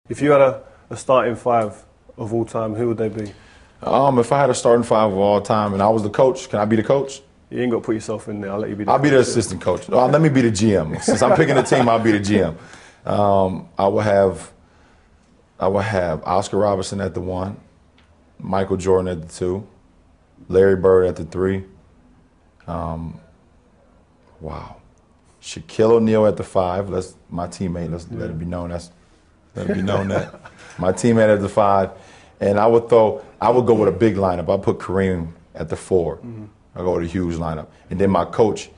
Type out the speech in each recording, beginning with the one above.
If you had a starting five of all time, who would they be? If I had a starting five of all time and I was the coach, can I be the coach? You ain't got to put yourself in there. I'll let you be the I'll coach. be the assistant coach. Let me be the GM. Since I'm picking the team, I'll be the GM. I would have Oscar Robertson at the 1, Michael Jordan at the 2, Larry Bird at the 3. Wow. Shaquille O'Neal at the 5. My teammate. Let it be known. Let it be known that my teammate at the 5. And I would go with a big lineup. I put Kareem at the 4. I go with a huge lineup. And then my coach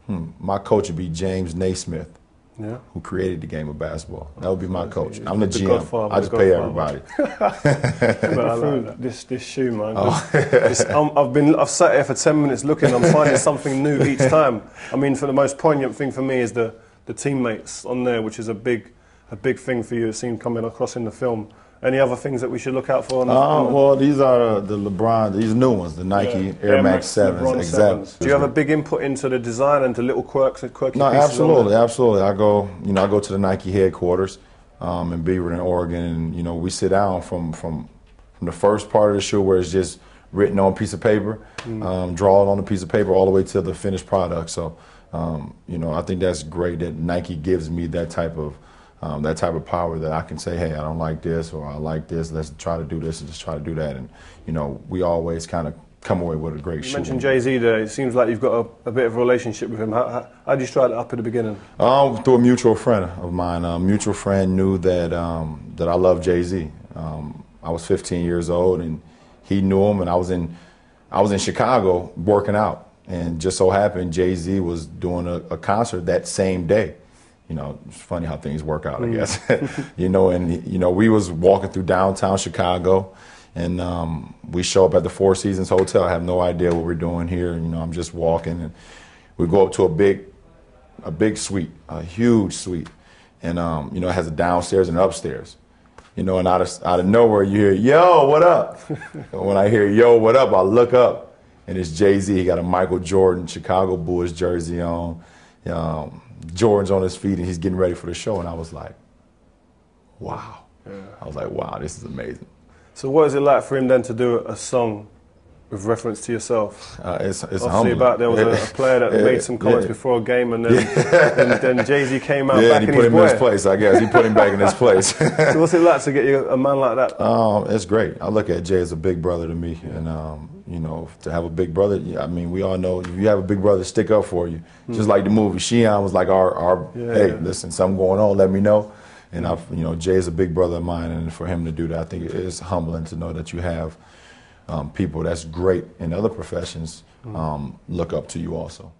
would be James Naismith, who created the game of basketball. That would be my coach. I'm the GM. I just pay everybody. I like this shoe, man. I've sat here for 10 minutes looking. I'm finding something new each time. I mean, for the most poignant thing for me is the teammates on there, which is a big thing for you. It seemed coming across in the film. Any other things that we should look out for? Well, these are the LeBron, these new ones, the Nike Air Max 7s. Exactly. Do you have a big input into the design and to little quirky pieces? No, absolutely, absolutely. I go to the Nike headquarters in Beaverton, Oregon, and we sit down from the first part of the shoe where it's just written on a piece of paper, draw it on a piece of paper, all the way to the finished product. So, I think that's great that Nike gives me that type of power that I can say, hey, I don't like this, or I like this, let's try to do this and just try to do that. And, we always kind of come away with a great shoe. You mentioned Jay-Z there. It seems like you've got a bit of a relationship with him. How did you start it up at the beginning? Through a mutual friend of mine. A mutual friend knew that I loved Jay-Z. I was 15 years old, and he knew him, and I was in Chicago working out. And just so happened, Jay-Z was doing a concert that same day. It's funny how things work out, I guess. We was walking through downtown Chicago, and we show up at the Four Seasons Hotel. I have no idea what we're doing here. I'm just walking, and we go up to a big suite, a huge suite, and it has a downstairs and upstairs. And out of nowhere you hear, "Yo, what up?" And when I hear "Yo, what up," I look up, and it's Jay-Z. He got a Michael Jordan Chicago Bulls jersey on. Jordan's on his feet and he's getting ready for the show, and I was like, wow. I was like, wow, this is amazing. So what is it like for him then to do a song with reference to yourself? It's obviously humbling. There was a player that made some comments before a game, and then Jay-Z came out back and he put him in his place, I guess. He put him back in his place. So what's it like to get you a man like that? It's great. I look at Jay as a big brother to me, and to have a big brother, I mean, we all know if you have a big brother stick up for you. Just like the movie, Sheehan was like hey, listen, something going on, let me know. And Jay is a big brother of mine, and for him to do that, I think it is humbling to know that you have people that's great in other professions look up to you also.